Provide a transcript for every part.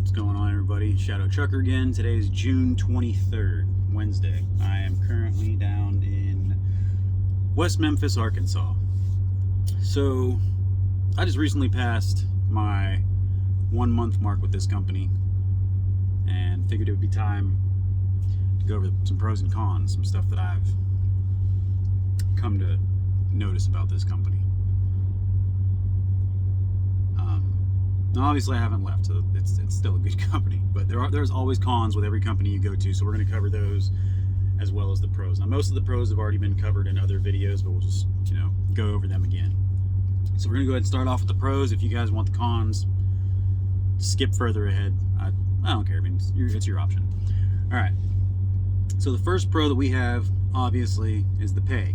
What's going on, everybody? Shadow Trucker again. Today is June 23rd, Wednesday. I am currently down in West Memphis, Arkansas. So, I just recently passed my 1 month mark with this company and figured it would be time to go over some pros and cons, some stuff that I've come to notice about this company. Now, obviously, I haven't left, so it's still a good company. But there's always cons with every company you go to, so we're going to cover those as well as the pros. Now, most of the pros have already been covered in other videos, but we'll just go over them again. So we're going to go ahead and start off with the pros. If you guys want the cons, skip further ahead. I don't care. I mean, it's your option. All right. So the first pro that we have, obviously, is the pay.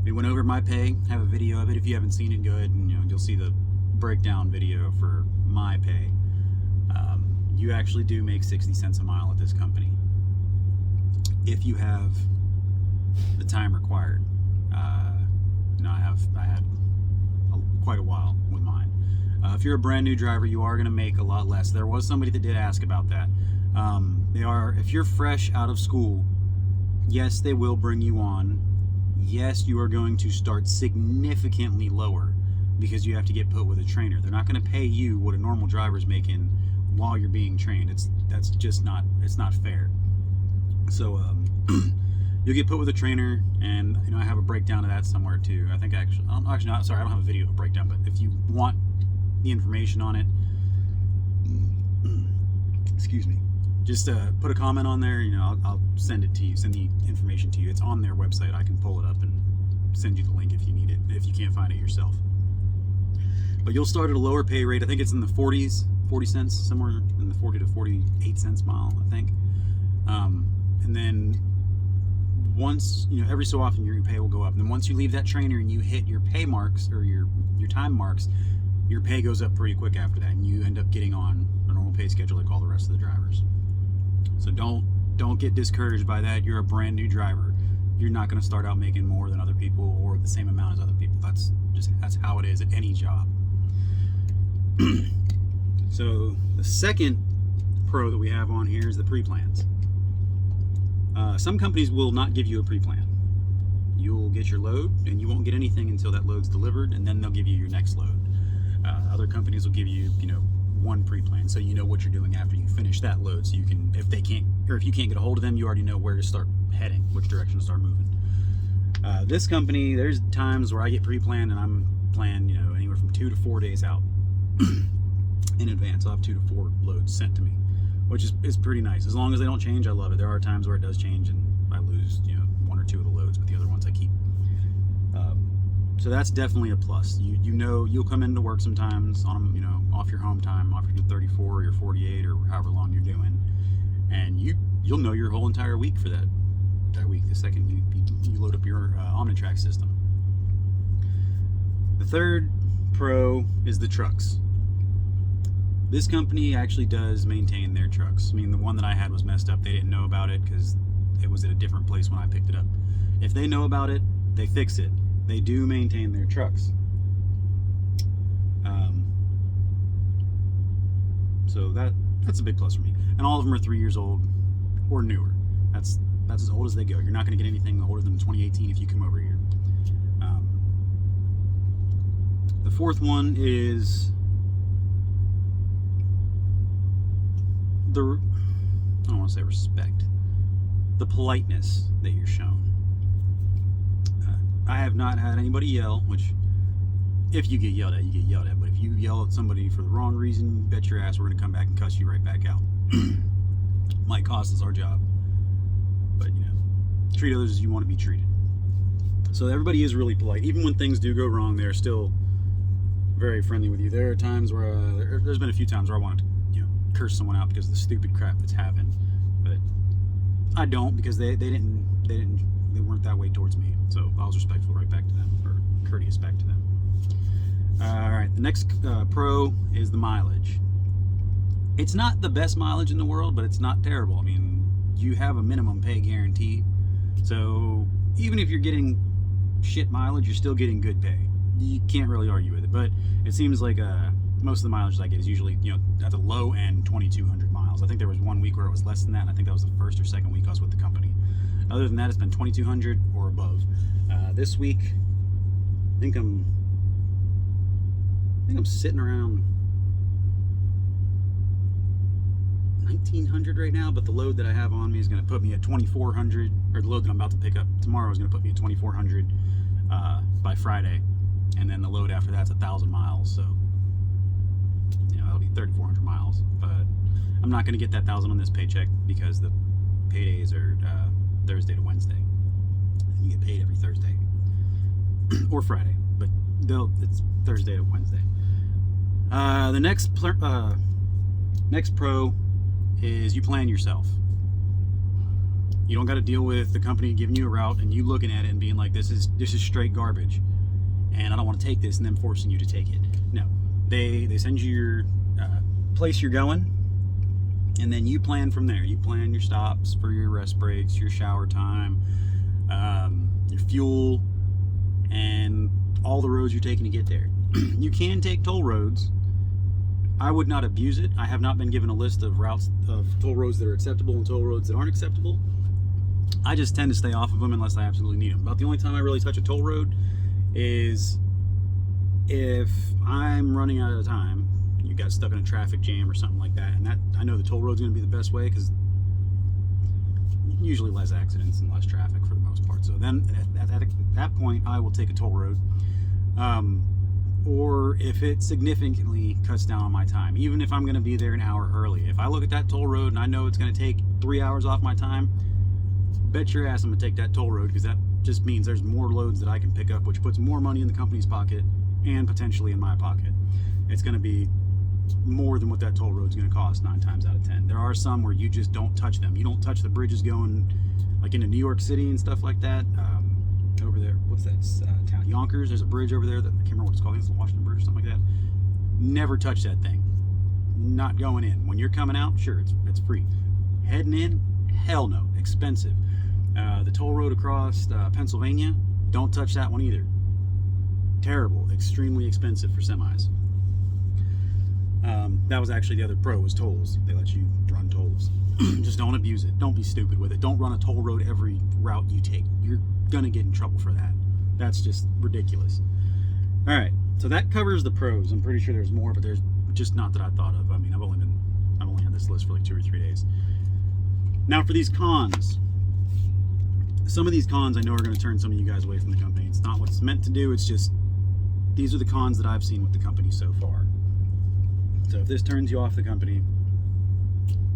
We went over my pay. Have a video of it. If you haven't seen it, go ahead and you'll see the breakdown video for my pay. You actually do make 60 cents a mile at this company if you have the time required. I had quite a while with mine. If you're a brand new driver, you are going to make a lot less. There was somebody that did ask about that. If you're fresh out of school, yes, they will bring you on. Yes, you are going to start significantly lower because you have to get put with a trainer. They're not going to pay you what a normal driver's making while you're being trained. That's just not fair. So you'll get put with a trainer, and I have a breakdown of that somewhere too. I think actually not. Sorry, I don't have a video of a breakdown, but if you want the information on it, excuse me, just put a comment on there. I'll send it to you. Send the information to you. It's on their website. I can pull it up and send you the link if you need it. If you can't find it yourself. But you'll start at a lower pay rate. I think it's in the 40 cents, somewhere in the 40 to 48 cents a mile, I think. And then once, every so often your pay will go up. And then once you leave that trainer and you hit your pay marks or your time marks, your pay goes up pretty quick after that. And you end up getting on a normal pay schedule like all the rest of the drivers. So don't get discouraged by that. You're a brand new driver. You're not going to start out making more than other people or the same amount as other people. That's how it is at any job. So the second pro that we have on here is the pre-plans. Some companies will not give you a pre-plan. You'll get your load and you won't get anything until that load's delivered, and then they'll give you your next load. Other companies will give you, one pre-plan, so you know what you're doing after you finish that load, so you can, if you can't get a hold of them, you already know where to start heading, which direction to start moving. This company, there's times where I get pre-planned and I'm planned, anywhere from 2 to 4 days out in advance. I'll have 2 to 4 loads sent to me, which is pretty nice. As long as they don't change, I love it. There are times where it does change and I lose, 1 or 2 of the loads, but the other ones I keep. So that's definitely a plus. You'll come into work sometimes on, off your home time, off your 34 or your 48 or however long you're doing, and you'll know your whole entire week for that week the second you load up your Omnitrack system. The third pro is the trucks. This company actually does maintain their trucks. I mean, the one that I had was messed up. They didn't know about it because it was at a different place when I picked it up. If they know about it, they fix it. They do maintain their trucks. So that's a big plus for me. And all of them are 3 years old or newer. That's as old as they go. You're not going to get anything older than 2018 if you come over here. The fourth one is I don't want to say respect, the politeness that you're shown. I have not had anybody yell, which if you get yelled at, you get yelled at. But if you yell at somebody for the wrong reason, bet your ass we're going to come back and cuss you right back out. Might cost us our job. But, treat others as you want to be treated. So everybody is really polite. Even when things do go wrong, they're still very friendly with you. There are times where, there's been a few times where I wanted to, curse someone out because of the stupid crap that's happened. But I don't, because they weren't that way towards me. So I was respectful right back to them, or courteous back to them. Alright, the next pro is the mileage. It's not the best mileage in the world, but it's not terrible. I mean, you have a minimum pay guarantee. So even if you're getting shit mileage, you're still getting good pay. You can't really argue with it. But it seems like most of the mileage I get is usually, at the low end, 2,200 miles. I think there was one week where it was less than that, and I think that was the first or second week I was with the company. Other than that, it's been 2,200 or above. This week, I think I'm sitting around 1,900 right now, but the load that I have on me is going to put me at 2,400, or the load that I'm about to pick up tomorrow is going to put me at 2,400 by Friday, and then the load after that's 1,000 miles, so that'll be 3,400 miles. But I'm not going to get that 1,000 on this paycheck because the paydays are Thursday to Wednesday. You get paid every Thursday or Friday, but it's Thursday to Wednesday. The next pro is you plan yourself. You don't got to deal with the company giving you a route and you looking at it and being like, this is straight garbage and I don't want to take this, and then forcing you to take it. No, they send you your place you're going, and then you plan from there. You plan your stops for your rest breaks, your shower time, your fuel, and all the roads you're taking to get there. You can take toll roads. I would not abuse it. I have not been given a list of routes of toll roads that are acceptable and toll roads that aren't acceptable. I just tend to stay off of them unless I absolutely need them. About the only time I really touch a toll road is if I'm running out of time. You got stuck in a traffic jam or something like that, and that I know the toll road's going to be the best way because usually less accidents and less traffic for the most part. So then at that point I will take a toll road, or if it significantly cuts down on my time, even if I'm going to be there an hour early. If I look at that toll road and I know it's going to take 3 hours off my time, bet your ass I'm going to take that toll road, because that just means there's more loads that I can pick up, which puts more money in the company's pocket and potentially in my pocket. It's going to be more than what that toll road's going to cost 9 times out of 10. There are some where you just don't touch them. You don't touch the bridges going like into New York City and stuff like that. Over there, what's that town? Yonkers. There's a bridge over there that I can't remember what it's called. I think it's the Washington Bridge or something like that. Never touch that thing. Not going in. When you're coming out, sure, it's free. Heading in, hell no, expensive. The toll road across Pennsylvania, don't touch that one either. Terrible, extremely expensive for semis. That was actually the other pro, was tolls. They let you run tolls. Just don't abuse it. Don't be stupid with it. Don't run a toll road every route you take. You're gonna get in trouble for that. That's just ridiculous. All right, so that covers the pros. I'm pretty sure there's more, but there's just not that I thought of. I mean, I've only had this list for like 2 or 3 days. Now for these cons. Some of these cons I know are going to turn some of you guys away from the company. It's not what it's meant to do. It's just, these are the cons that I've seen with the company so far. So if this turns you off the company,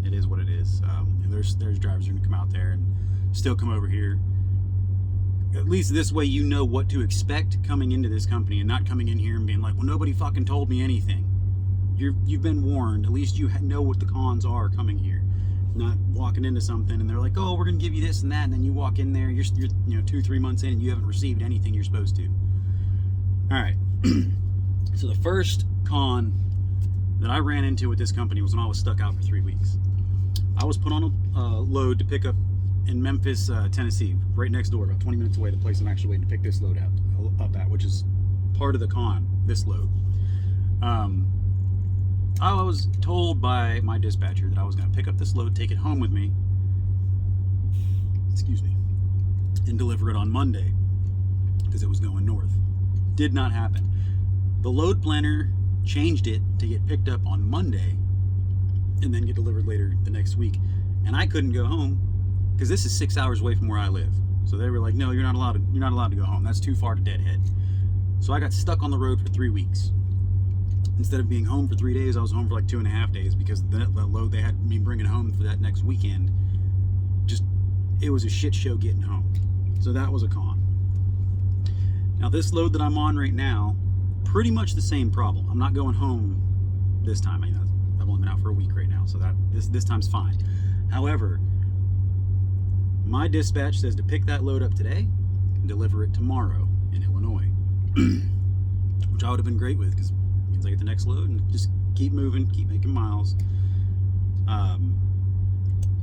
it is what it is. And there's drivers who are going to come out there and still come over here. At least this way you know what to expect coming into this company, and not coming in here and being like, well, nobody fucking told me anything. You've been warned. At least you know what the cons are coming here. Not walking into something and they're like, oh, we're going to give you this and that, and then you walk in there, you're 2-3 months in and you haven't received anything you're supposed to. All right. So the first con that I ran into with this company was when I was stuck out for 3 weeks. I was put on a load to pick up in Memphis, Tennessee, right next door, about 20 minutes away, the place I'm actually waiting to pick this load up at, which is part of the con, this load. I was told by my dispatcher that I was going to pick up this load, take it home with me, and deliver it on Monday, because it was going north. Did not happen. The load planner changed it to get picked up on Monday and then get delivered later the next week. And I couldn't go home because this is 6 hours away from where I live. So they were like, no, you're not allowed to go home. That's too far to Deadhead. So I got stuck on the road for 3 weeks. Instead of being home for 3 days, I was home for like 2.5 days, because that load they had me bringing home for that next weekend, it was a shit show getting home. So that was a con. Now this load that I'm on right now, pretty much the same problem. I'm not going home this time. I've only been out for a week right now, so this time's fine. However, my dispatch says to pick that load up today and deliver it tomorrow in Illinois, which I would have been great with, because means I get the next load and just keep moving, keep making miles.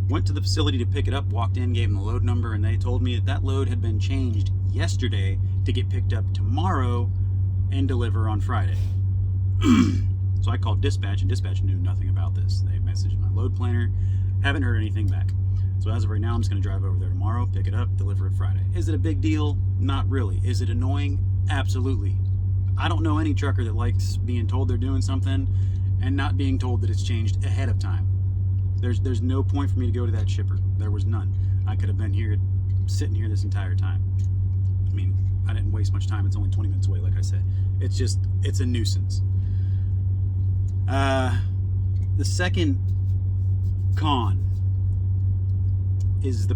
Went to the facility to pick it up, walked in, gave them the load number, and they told me that load had been changed yesterday to get picked up tomorrow and deliver on Friday. So I called dispatch, and dispatch knew nothing about this. They messaged my load planner, haven't heard anything back. So as of right now, I'm just going to drive over there tomorrow, pick it up, deliver it Friday. Is it a big deal? Not really. Is it annoying? Absolutely. I don't know any trucker that likes being told they're doing something and not being told that it's changed ahead of time. There's no point for me to go to that shipper. There was none. I could have been here, sitting here this entire time. I mean, I didn't waste much time. It's only 20 minutes away, like I said. It's a nuisance. The second con is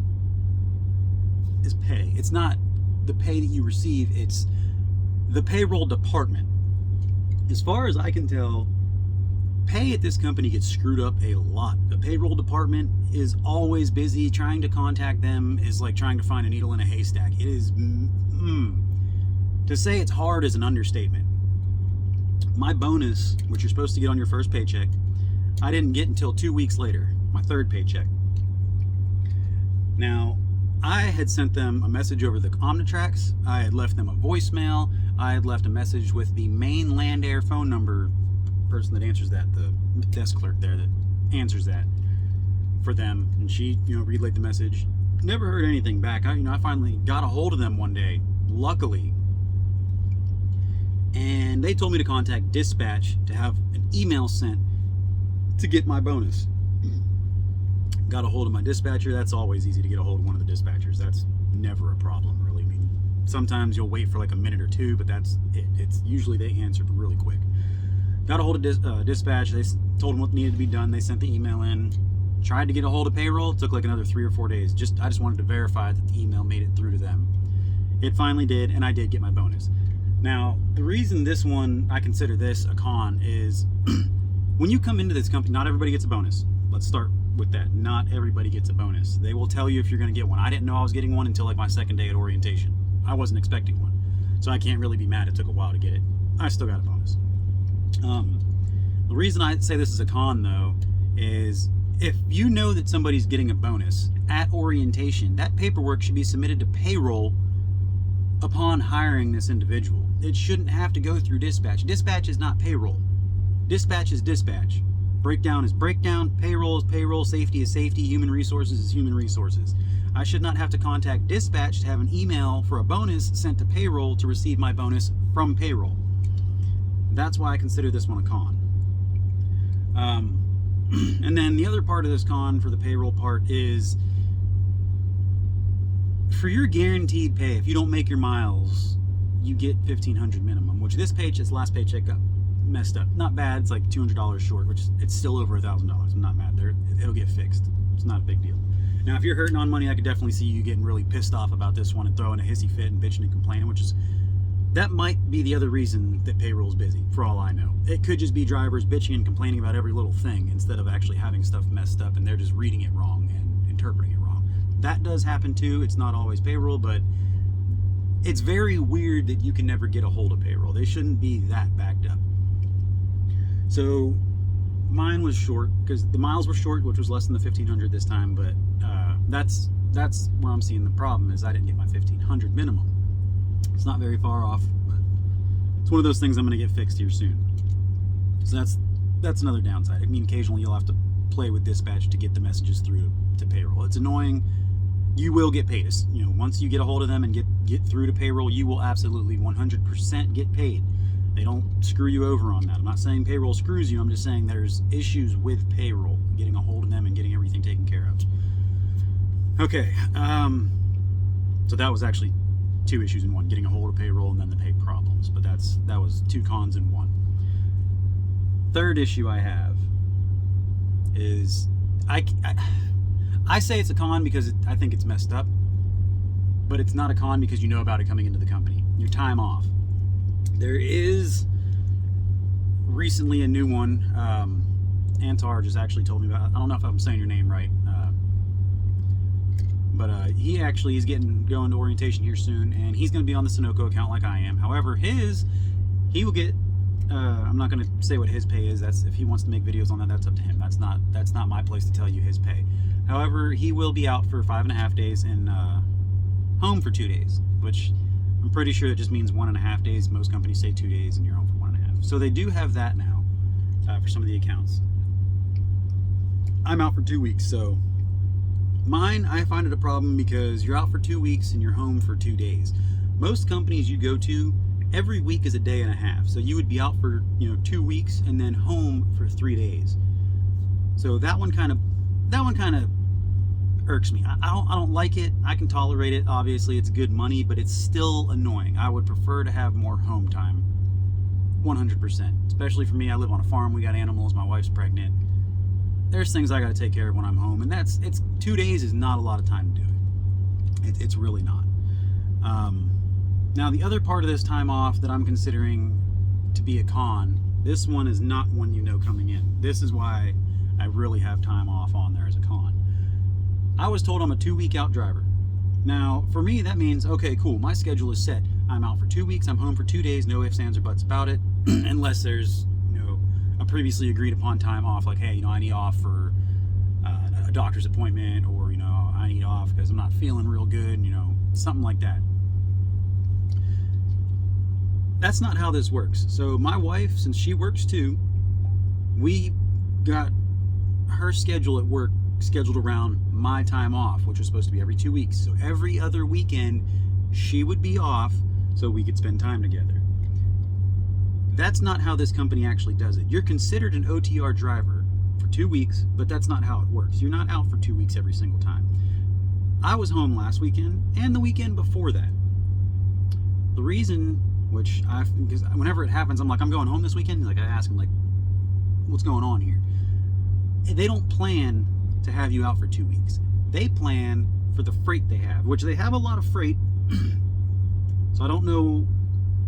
pay. It's not the pay that you receive, it's the payroll department. As far as I can tell, pay at this company gets screwed up a lot. The payroll department is always busy. Trying to contact them is like trying to find a needle in a haystack. It is, to say it's hard is an understatement. My bonus, which you're supposed to get on your first paycheck, I didn't get until 2 weeks later, my third paycheck. Now, I had sent them a message over the Omnitrax. I had left them a voicemail. I had left a message with the main Landair phone number, person that answers that, the desk clerk there that answers that for them. And she, relayed the message. Never heard anything back. I finally got a hold of them one day, luckily. And they told me to contact dispatch to have an email sent to get my bonus. Got a hold of my dispatcher. That's always easy to get a hold of one of the dispatchers. That's never a problem, really. I mean, sometimes you'll wait for like a minute or two, but that's it. It's usually they answer really quick. Got a hold of dispatch. They told them what needed to be done. They sent the email in. Tried to get a hold of payroll. It took like another 3 or 4 days. I just wanted to verify that the email made it through to them. It finally did, and I did get my bonus. Now, the reason this one, I consider this a con, is when you come into this company, not everybody gets a bonus. Let's start with that. Not everybody gets a bonus. They will tell you if you're going to get one. I didn't know I was getting one until like my second day at orientation. I wasn't expecting one. So I can't really be mad it took a while to get it. I still got a bonus. The reason I say this is a con, though, is if you know that somebody's getting a bonus at orientation, that paperwork should be submitted to payroll upon hiring this individual. It shouldn't have to go through dispatch. Dispatch is not payroll. Dispatch is dispatch. Breakdown is breakdown. Payroll is payroll. Safety is safety. Human resources is human resources. I should not have to contact dispatch to have an email for a bonus sent to payroll to receive my bonus from payroll. That's why I consider this one a con. And then the other part of this con for the payroll part is for your guaranteed pay, if you don't make your miles, you get $1,500 minimum, which this last paycheck got messed up. Not bad. It's like $200 short, which it's still over $1,000. I'm not mad there. It'll get fixed. It's not a big deal. Now, if you're hurting on money, I could definitely see you getting really pissed off about this one and throwing a hissy fit and bitching and complaining, that might be the other reason that payroll's busy, for all I know. It could just be drivers bitching and complaining about every little thing instead of actually having stuff messed up and they're just reading it wrong and interpreting it wrong. That does happen too. It's not always payroll, but it's very weird that you can never get a hold of payroll. They shouldn't be that backed up. So mine was short because the miles were short, which was less than the 1,500 this time, but that's where I'm seeing the problem is I didn't get my 1,500 minimum. It's not very far off, but it's one of those things I'm going to get fixed here soon. So that's another downside. I mean, occasionally you'll have to play with dispatch to get the messages through to payroll. It's annoying. You will get paid. Once you get a hold of them and get through to payroll, you will absolutely 100% get paid. They don't screw you over on that. I'm not saying payroll screws you. I'm just saying there's issues with payroll, getting a hold of them and getting everything taken care of. Okay, so that was actually 2 issues in one, getting a hold of payroll and then the pay problems, but that was 2 cons in one. Third issue I have is I say it's a con because I think it's messed up, but it's not a con because you know about it coming into the company. Your time off. There is recently a new one. Antar just actually told me about. I don't know if I'm saying your name right, but he actually is going to orientation here soon, and he's going to be on the Sunoco account like I am. However, he will get. I'm not going to say what his pay is. That's if he wants to make videos on that. That's up to him. That's not my place to tell you his pay. However, he will be out for 5.5 days and home for 2 days, which I'm pretty sure it just means 1.5 days. Most companies say 2 days, and you're home for 1.5. So they do have that now. for some of the accounts. I'm out for 2 weeks, so mine, I find it a problem because you're out for 2 weeks and you're home for 2 days. Most companies you go to, every week is a day and a half. So you would be out for 2 weeks and then home for 3 days. So that one kind of irks me. I don't like it. I can tolerate it. Obviously, it's good money, but it's still annoying. I would prefer to have more home time. 100%. Especially for me, I live on a farm. We got animals. My wife's pregnant. There's things I got to take care of when I'm home, and it's 2 days is not a lot of time to do it. It's really not. Now, the other part of this time off that I'm considering to be a con, this one is not one coming in. This is why I really have time off on there as a con. I was told I'm a 2-week out driver. Now, for me, that means, okay, cool, my schedule is set. I'm out for 2 weeks, I'm home for 2 days, no ifs, ands, or buts about it, unless there's, a previously agreed upon time off, like, hey, I need off for a doctor's appointment, or, I need off because I'm not feeling real good, something like that. That's not how this works. So my wife, since she works too, we got her schedule at work scheduled around my time off, which was supposed to be every 2 weeks. So every other weekend, she would be off so we could spend time together. That's not how this company actually does it. You're considered an OTR driver for 2 weeks, but that's not how it works. You're not out for 2 weeks every single time. I was home last weekend and the weekend before that. The reason, because whenever it happens, I'm like, I'm going home this weekend. Like, I ask them, like, what's going on here? They don't plan to have you out for 2 weeks. They plan for the freight they have, which they have a lot of freight. So I don't know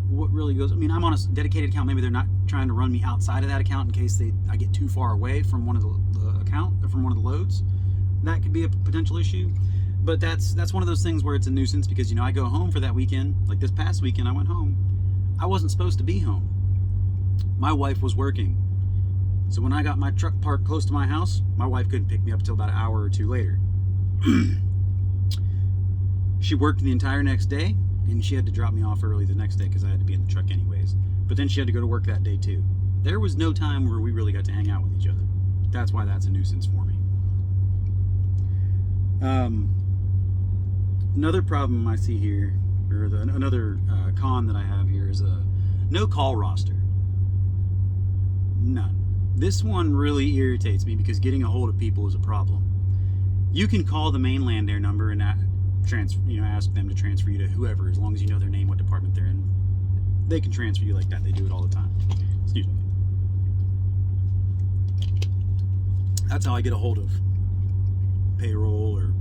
what really goes. I mean, I'm on a dedicated account. Maybe they're not trying to run me outside of that account in case I get too far away from one of the account or from one of the loads. That could be a potential issue. But that's one of those things where it's a nuisance because, I go home for that weekend. Like this past weekend, I went home. I wasn't supposed to be home. My wife was working. So when I got my truck parked close to my house, my wife couldn't pick me up until about an hour or two later. She worked the entire next day, and she had to drop me off early the next day because I had to be in the truck anyways. But then she had to go to work that day too. There was no time where we really got to hang out with each other. That's why that's a nuisance for me. Another problem I see here, or another con that I have here, is a no call roster. None. This one really irritates me because getting a hold of people is a problem. You can call the main Landair number and ask them to transfer you to whoever, as long as you know their name, what department they're in. They can transfer you like that. They do it all the time. Excuse me. That's how I get a hold of Payroll or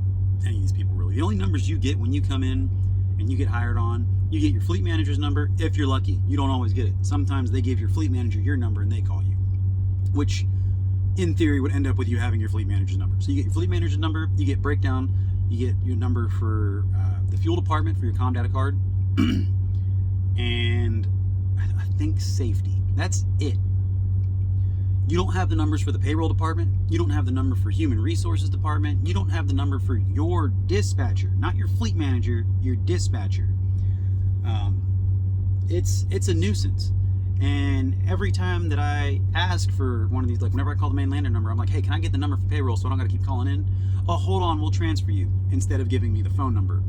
any of these people, really. The only numbers you get when you come in and you get hired on, you get your fleet manager's number. If you're lucky, you don't always get it. Sometimes they give your fleet manager your number and they call you, which in theory would end up with you having your fleet manager's number. So you get your fleet manager's number, you get breakdown, you get your number for the fuel department for your comm data card, and I think safety. That's it. You don't have the numbers for the payroll department. You don't have the number for human resources department. You don't have the number for your dispatcher, not your fleet manager, your dispatcher. It's a nuisance. And every time that I ask for one of these, like whenever I call the main Landair number, I'm like, hey, can I get the number for payroll so I don't got to keep calling in? Oh, hold on, we'll transfer you, instead of giving me the phone number.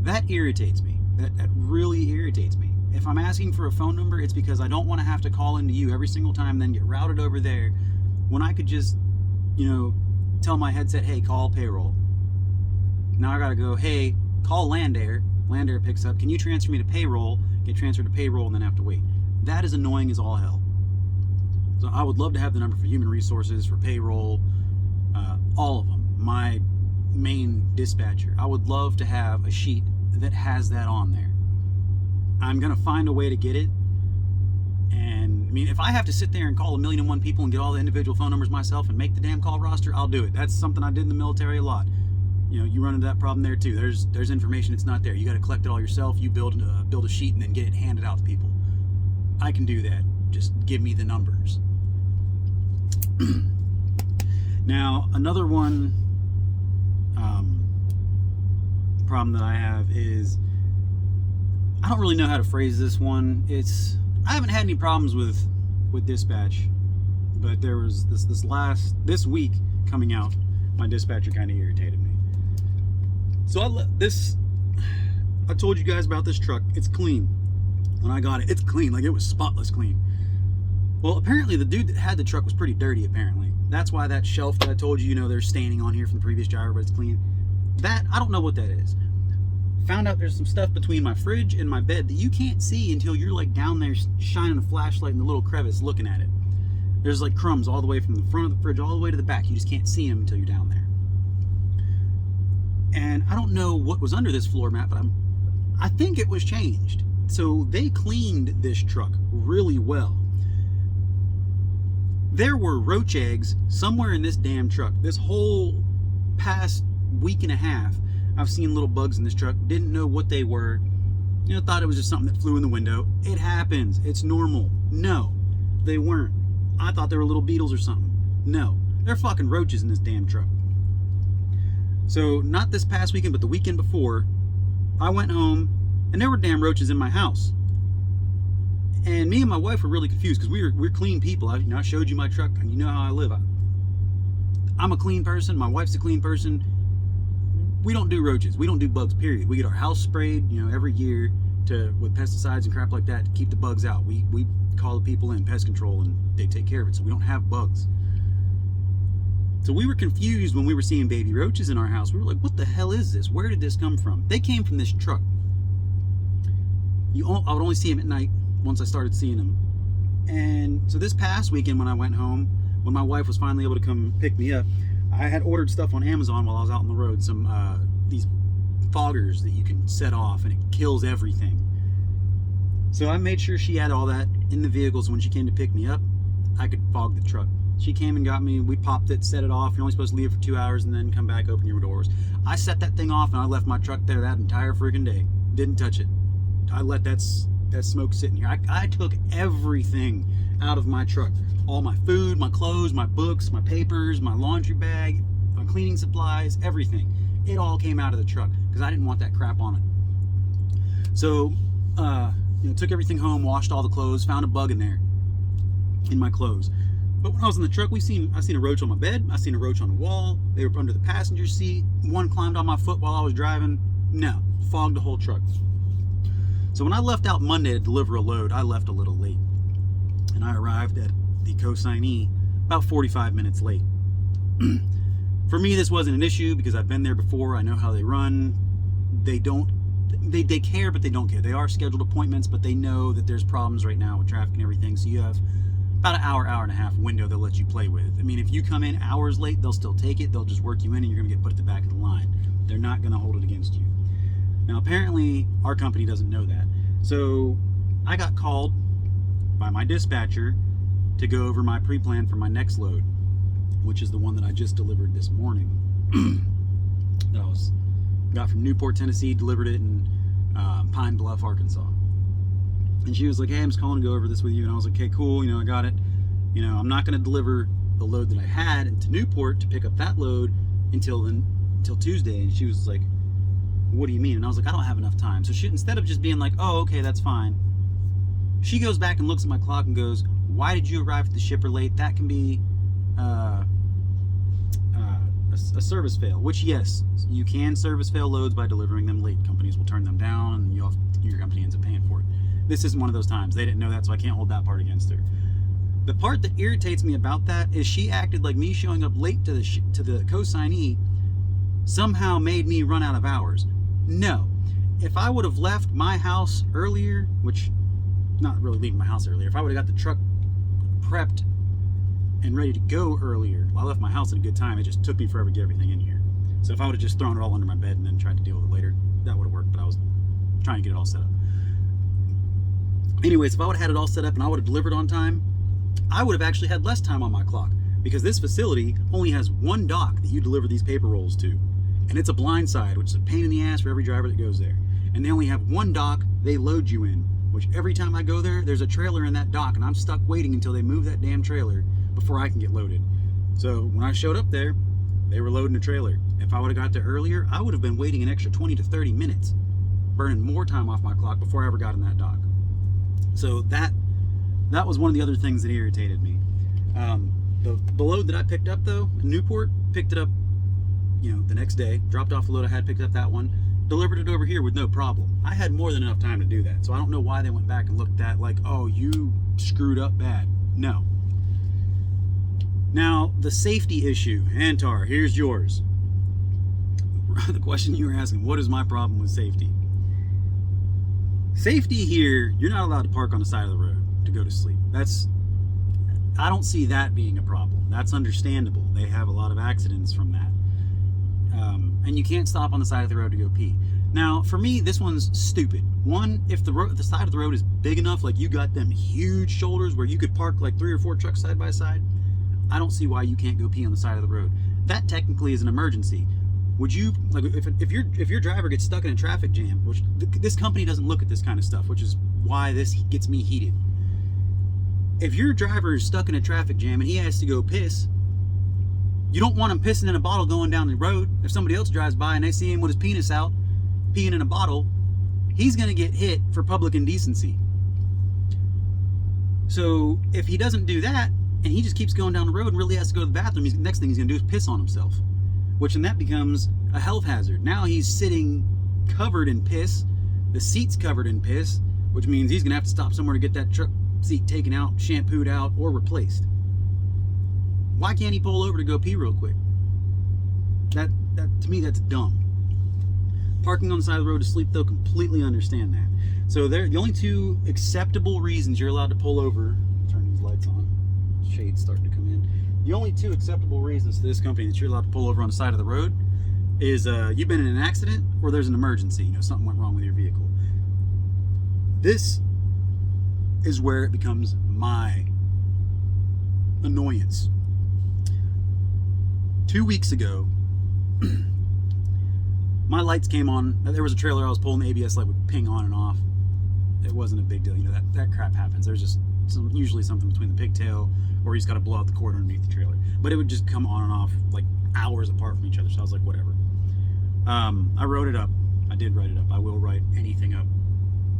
That irritates me. That really irritates me. If I'm asking for a phone number, it's because I don't want to have to call into you every single time, then get routed over there, when I could just, tell my headset, hey, call payroll. Now I got to go, hey, call Landair. Landair picks up. Can you transfer me to payroll? Get transferred to payroll and then have to wait. That is annoying as all hell. So I would love to have the number for human resources, for payroll, all of them. My main dispatcher. I would love to have a sheet that has that on there. I'm going to find a way to get it. And I mean, if I have to sit there and call 1,000,001 people and get all the individual phone numbers myself and make the damn call roster, I'll do it. That's something I did in the military a lot. You run into that problem there too. There's information that's not there. You got to collect it all yourself. You build a sheet and then get it handed out to people. I can do that. Just give me the numbers. Now, another one problem that I have is I don't really know how to phrase this one. I haven't had any problems with dispatch But there was this week coming out, my dispatcher kind of irritated me. So I told you guys about this truck. It's clean. When I got it, it's clean. Like, it was spotless clean. Well, apparently the dude that had the truck was pretty dirty, apparently. That's why that shelf that I told you, there's staining on here from the previous driver, but it's clean. That, I don't know what that is. Found out there's some stuff between my fridge and my bed that you can't see until you're like down there shining a flashlight in the little crevice looking at it. There's like crumbs all the way from the front of the fridge all the way to the back. You just can't see them until you're down there. And I don't know what was under this floor mat, but I think it was changed. So they cleaned this truck really well. There were roach eggs somewhere in this damn truck. This whole past week and a half, I've seen little bugs in this truck. Didn't know what they were. Thought it was just something that flew in the window. It happens. It's normal. No, they weren't. I thought they were little beetles or something. No, they're fucking roaches in this damn truck. So not this past weekend, but the weekend before, I went home and there were damn roaches in my house. And me and my wife were really confused because we're clean people. I showed you my truck, and you know how I live. I'm a clean person. My wife's a clean person. We don't do roaches. We don't do bugs, period. We get our house sprayed, every year with pesticides and crap like that to keep the bugs out. We call the people in, pest control, and they take care of it, so we don't have bugs. So we were confused when we were seeing baby roaches in our house. We were like, what the hell is this? Where did this come from? They came from this truck. I would only see them at night once I started seeing them. And so this past weekend when I went home, when my wife was finally able to come pick me up, I had ordered stuff on Amazon while I was out on the road. Some these foggers that you can set off and it kills everything. So I made sure she had all that in the vehicle, so when she came to pick me up, I could fog the truck. She came and got me, we popped it, set it off. You're only supposed to leave it for 2 hours and then come back, open your doors. I set that thing off and I left my truck there that entire friggin' day. Didn't touch it. I let that smoke sit in here. I took everything out of my truck. All my food, my clothes, my books, my papers, my laundry bag, my cleaning supplies, everything. It all came out of the truck because I didn't want that crap on it. So, took everything home, washed all the clothes, found a bug in there, in my clothes. But when I was in the truck, I seen a roach on my bed. I seen a roach on the wall. They were under the passenger seat. One climbed on my foot while I was driving. No, fogged the whole truck. So when I left out Monday to deliver a load, I left a little late. And I arrived at the consignee about 45 minutes late. For me, this wasn't an issue because I've been there before. I know how they run. They care, but they don't care. They are scheduled appointments, but they know that there's problems right now with traffic and everything. So you have about an hour and a half window they'll let you play with. I mean, if you come in hours late, they'll still take it. They'll just work you in and you're going to get put at the back of the line. They're not going to hold it against you. Now, apparently, our company doesn't know that. So I got called by my dispatcher to go over my pre-plan for my next load, which is the one that I just delivered this morning. That I got from Newport, Tennessee, delivered it in Pine Bluff, Arkansas. And she was like, hey, I'm just calling to go over this with you. And I was like, okay, cool, I got it. I'm not going to deliver the load that I had into Newport to pick up that load until Tuesday. And she was like, what do you mean? And I was like, I don't have enough time. So she, instead of just being like, oh, okay, that's fine, she goes back and looks at my clock and goes, why did you arrive at the shipper late? That can be a service fail, which, yes, you can service fail loads by delivering them late. Companies will turn them down and your company ends up paying for it. This isn't one of those times. They didn't know that, so I can't hold that part against her. The part that irritates me about that is she acted like me showing up late to the consignee somehow made me run out of hours. No. If I would have left my house earlier, which, not really leaving my house earlier, if I would have got the truck prepped and ready to go earlier, well, I left my house at a good time. It just took me forever to get everything in here. So if I would have just thrown it all under my bed and then tried to deal with it later, that would have worked, but I was trying to get it all set up. Anyways, if I would have had it all set up and I would have delivered on time, I would have actually had less time on my clock because this facility only has one dock that you deliver these paper rolls to. And it's a blind side, which is a pain in the ass for every driver that goes there. And they only have one dock they load you in, which every time I go there, there's a trailer in that dock and I'm stuck waiting until they move that damn trailer before I can get loaded. So when I showed up there, they were loading a trailer. If I would have got there earlier, I would have been waiting an extra 20 to 30 minutes, burning more time off my clock before I ever got in that dock. So that was one of the other things that irritated me. The load that I picked up though, in Newport, picked it up, the next day, dropped off the load I had, picked up that one, delivered it over here with no problem. I had more than enough time to do that. So I don't know why they went back and looked at like, oh, you screwed up bad. No. Now, the safety issue. Antar, here's yours. The question you were asking, what is my problem with safety? Safety here, you're not allowed to park on the side of the road to go to sleep. I don't see that being a problem. That's understandable. They have a lot of accidents from that. And you can't stop on the side of the road to go pee. Now, for me, this one's stupid. One, if the side of the road is big enough, like you got them huge shoulders where you could park like 3 or 4 trucks side by side, I don't see why you can't go pee on the side of the road. That technically is an emergency. Would you, like, if your driver gets stuck in a traffic jam, which this company doesn't look at this kind of stuff, which is why this gets me heated. If your driver is stuck in a traffic jam and he has to go piss, you don't want him pissing in a bottle going down the road. If somebody else drives by and they see him with his penis out, peeing in a bottle, he's going to get hit for public indecency. So if he doesn't do that, and he just keeps going down the road and really has to go to the bathroom, the next thing he's going to do is piss on himself, which then that becomes a health hazard. Now he's sitting covered in piss, the seat's covered in piss, which means he's going to have to stop somewhere to get that truck seat taken out, shampooed out, or replaced. Why can't he pull over to go pee real quick? That to me, that's dumb. Parking on the side of the road to sleep, though, completely understand that. So the only 2 acceptable reasons you're allowed to pull over, turn these lights on, shades starting to come in. The only 2 acceptable reasons to this company that you're allowed to pull over on the side of the road is you've been in an accident or there's an emergency, something went wrong with your vehicle. This is where it becomes my annoyance. 2 weeks ago, my lights came on. There was a trailer I was pulling, the ABS light would ping on and off. It wasn't a big deal. That crap happens. There's just usually something between the pigtail, or he's got to blow out the cord underneath the trailer. But it would just come on and off like hours apart from each other. So I was like, whatever. I wrote it up. I did write it up. I will write anything up.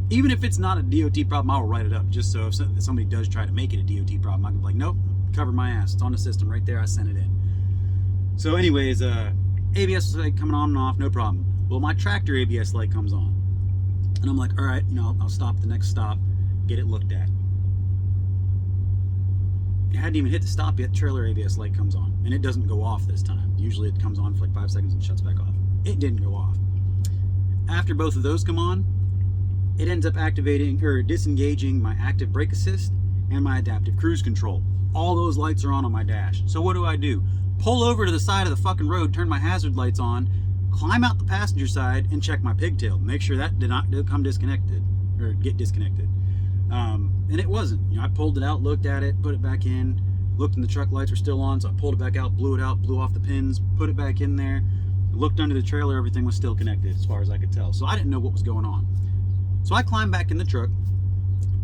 Even if it's not a DOT problem, I will write it up, just so if somebody does try to make it a DOT problem, I can be like, nope, cover my ass. It's on the system right there. I sent it in. So anyways, ABS light coming on and off, no problem. Well, my tractor ABS light comes on. And I'm like, all right, I'll stop at the next stop, get it looked at. It hadn't even hit the stop yet, trailer ABS light comes on. And it doesn't go off this time. Usually it comes on for like 5 seconds and shuts back off. It didn't go off. After both of those come on, it ends up activating or disengaging my active brake assist and my adaptive cruise control. All those lights are on my dash. So what do? Pull over to the side of the fucking road, turn my hazard lights on, climb out the passenger side, and check my pigtail. Make sure that did not come disconnected or get disconnected. And it wasn't. I pulled it out, looked at it, put it back in, looked and the truck lights were still on, so I pulled it back out, blew off the pins, put it back in there, looked under the trailer, everything was still connected as far as I could tell. So I didn't know what was going on. So I climb back in the truck,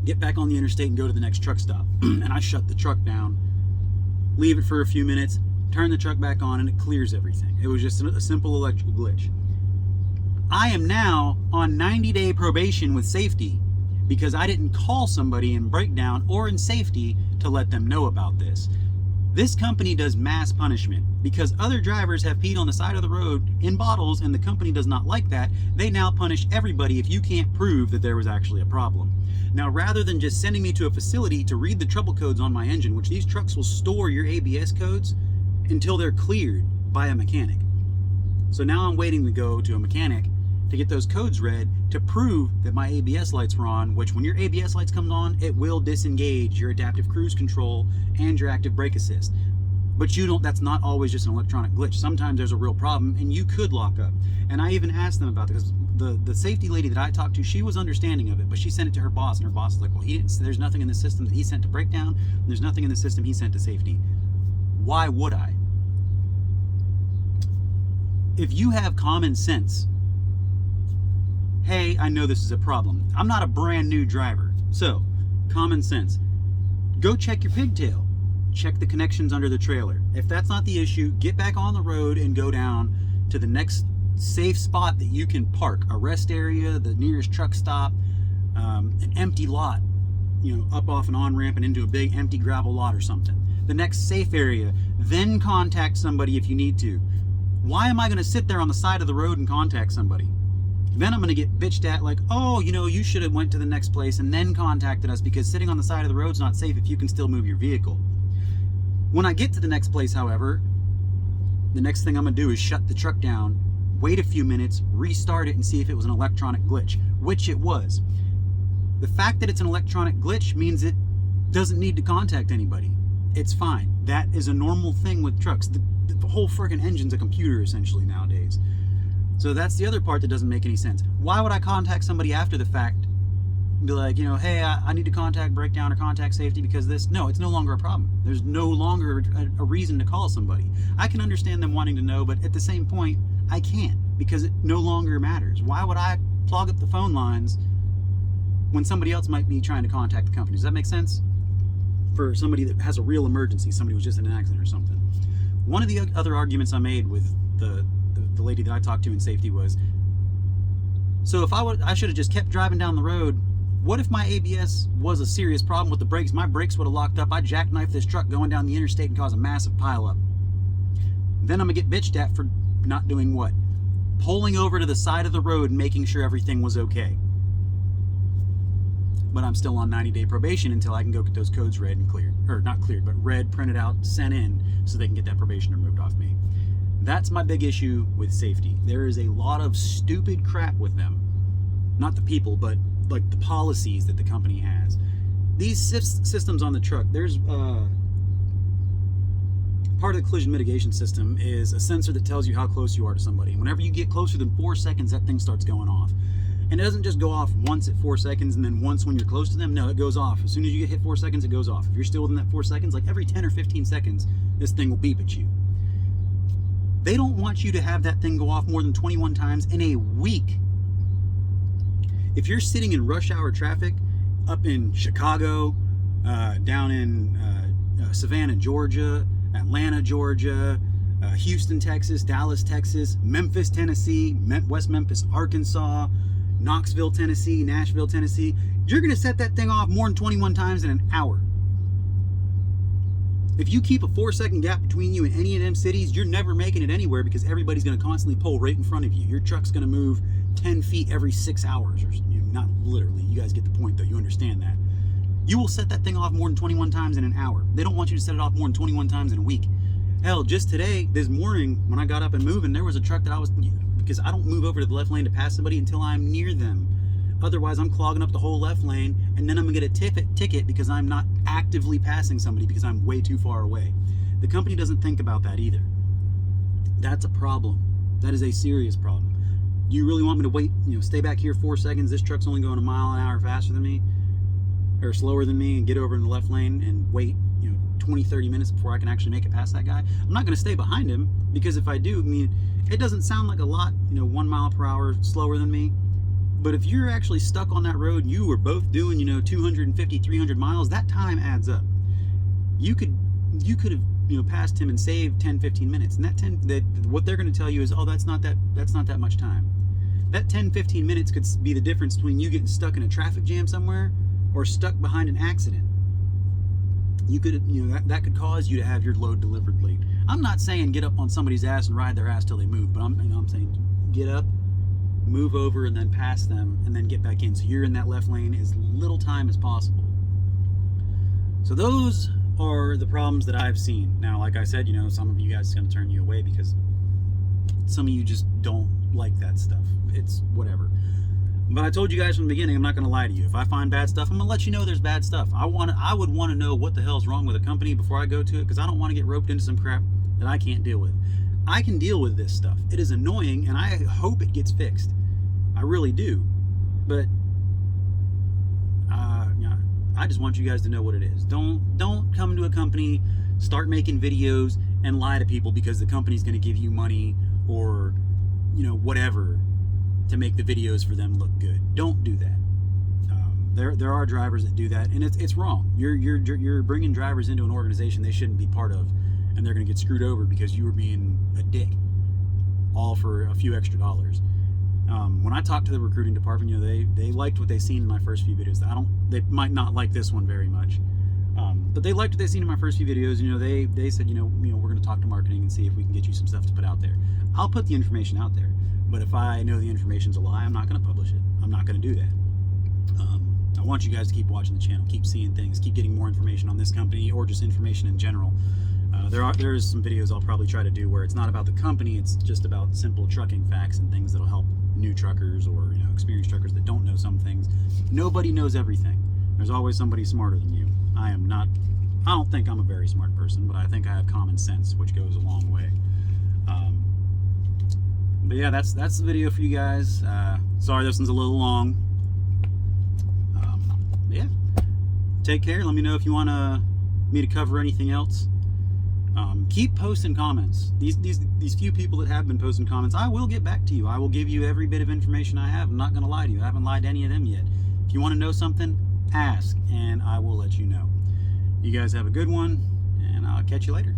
get back on the interstate and go to the next truck stop. And I shut the truck down, leave it for a few minutes, turn the truck back on, and it clears everything. It was just a simple electrical glitch. I am now on 90-day probation with safety because I didn't call somebody in breakdown or in safety to let them know about this. This company does mass punishment because other drivers have peed on the side of the road in bottles, and the company does not like that. They now punish everybody if you can't prove that there was actually a problem. Now, rather than just sending me to a facility to read the trouble codes on my engine, which these trucks will store your ABS codes until they're cleared by a mechanic. So now I'm waiting to go to a mechanic to get those codes read to prove that my ABS lights were on, which when your ABS lights come on, it will disengage your adaptive cruise control and your active brake assist. But that's not always just an electronic glitch. Sometimes there's a real problem and you could lock up. And I even asked them about this because the safety lady that I talked to, she was understanding of it, but she sent it to her boss, and her boss was like, well, there's nothing in the system that he sent to breakdown, and there's nothing in the system he sent to safety. Why would I? If you have common sense, hey, I know this is a problem. I'm not a brand new driver. So, common sense. Go check your pigtail. Check the connections under the trailer. If that's not the issue, get back on the road and go down to the next safe spot that you can park. A rest area, the nearest truck stop, an empty lot, up off an on-ramp and into a big empty gravel lot or something. the next safe area, then contact somebody if you need to. Why am I going to sit there on the side of the road and contact somebody? Then I'm going to get bitched at like, oh, you know, you should have went to the next place and then contacted us, because sitting on the side of the road is not safe if you can still move your vehicle. When I get to the next place, however, the next thing I'm going to do is shut the truck down, wait a few minutes, restart it, and see if it was an electronic glitch, which it was. The fact that it's an electronic glitch means it doesn't need to contact anybody. It's fine. That is a normal thing with trucks. The whole friggin' engine's a computer essentially nowadays. So that's the other part that doesn't make any sense. Why would I contact somebody after the fact? Be like, you know, hey, I need to contact breakdown or contact safety because this. No, it's no longer a problem. There's no longer a reason to call somebody. I can understand them wanting to know, but at the same point, I can't, because it no longer matters. Why would I clog up the phone lines when somebody else might be trying to contact the company? Does that make sense? For somebody that has a real emergency, somebody was just in an accident or something. One of the other arguments I made with the lady that I talked to in safety was, so if I should have just kept driving down the road. What if my ABS was a serious problem with the brakes? My brakes would have locked up. I'd jackknife this truck going down the interstate and cause a massive pileup. Then I'm going to get bitched at for not doing what? Pulling over to the side of the road and making sure everything was okay. But I'm still on 90-day probation until I can go get those codes read and cleared. Or not cleared, but read, printed out, sent in, so they can get that probation removed off me. That's my big issue with safety. There is a lot of stupid crap with them. Not the people, but like the policies that the company has. These systems on the truck, there's part of the collision mitigation system is a sensor that tells you how close you are to somebody. Whenever you get closer than 4 seconds, that thing starts going off. And it doesn't just go off once at 4 seconds and then once when you're close to them. No, it goes off. As soon as you get hit 4 seconds, it goes off. If you're still within that 4 seconds, like every 10 or 15 seconds, this thing will beep at you. They don't want you to have that thing go off more than 21 times in a week. If you're sitting in rush hour traffic up in Chicago, down in Savannah, Georgia, Atlanta, Georgia, Houston, Texas, Dallas, Texas, Memphis, Tennessee, West Memphis, Arkansas, Knoxville, Tennessee, Nashville, Tennessee, you're going to set that thing off more than 21 times in an hour. If you keep a 4-second gap between you and any of them cities, you're never making it anywhere, because everybody's going to constantly pull right in front of you. Your truck's going to move 10 feet every 6 hours, or not literally. You guys get the point, though. You understand that. You will set that thing off more than 21 times in an hour. They don't want you to set it off more than 21 times in a week. Hell, just today, this morning, when I got up and moving, there was a truck that because I don't move over to the left lane to pass somebody until I'm near them. Otherwise, I'm clogging up the whole left lane, and then I'm going to get a ticket because I'm not actively passing somebody because I'm way too far away. The company doesn't think about that either. That's a problem. That is a serious problem. You really want me to wait, stay back here 4 seconds? This truck's only going a mile an hour faster than me, or slower than me, and get over in the left lane and wait, 20, 30 minutes before I can actually make it past that guy? I'm not going to stay behind him, because if I do, it doesn't sound like a lot, 1 mile per hour slower than me. But if you're actually stuck on that road and you were both doing, 250, 300 miles, that time adds up. You could have, passed him and saved 10, 15 minutes. And what they're going to tell you is, oh, that's not that much time. That 10, 15 minutes could be the difference between you getting stuck in a traffic jam somewhere or stuck behind an accident. You could, that could cause you to have your load delivered late. I'm not saying get up on somebody's ass and ride their ass till they move, but I'm saying get up, move over, and then pass them, and then get back in, so you're in that left lane as little time as possible. So those are the problems that I've seen. Now, like I said, some of you guys is going to turn you away because some of you just don't like that stuff. It's whatever. But I told you guys from the beginning, I'm not going to lie to you. If I find bad stuff, I'm going to let you know there's bad stuff. I would want to know what the hell's wrong with a company before I go to it, because I don't want to get roped into some crap that I can't deal with. I can deal with this stuff. It is annoying, and I hope it gets fixed. I really do. But I just want you guys to know what it is. Don't come to a company, start making videos, and lie to people because the company's going to give you money or whatever to make the videos for them look good. Don't do that. There are drivers that do that, and it's wrong. You're bringing drivers into an organization they shouldn't be part of, and they're going to get screwed over because you were being a dick, all for a few extra dollars. When I talked to the recruiting department, they liked what they seen in my first few videos. They might not like this one very much. But they liked what they seen in my first few videos. You know, they said, we're going to talk to marketing and see if we can get you some stuff to put out there. I'll put the information out there, but if I know the information's a lie, I'm not going to publish it. I'm not going to do that. I want you guys to keep watching the channel, keep seeing things, keep getting more information on this company or just information in general. There's some videos I'll probably try to do where it's not about the company, it's just about simple trucking facts and things that'll help new truckers or experienced truckers that don't know some things. Nobody knows everything. There's always somebody smarter than you. I don't think I'm a very smart person, but I think I have common sense, which goes a long way. But yeah, that's the video for you guys. Sorry this one's a little long. Yeah, take care. Let me know if you want me to cover anything else. Keep posting comments. These few people that have been posting comments, I will get back to you. I will give you every bit of information I have. I'm not going to lie to you. I haven't lied to any of them yet. If you want to know something, ask, and I will let you know. You guys have a good one, and I'll catch you later.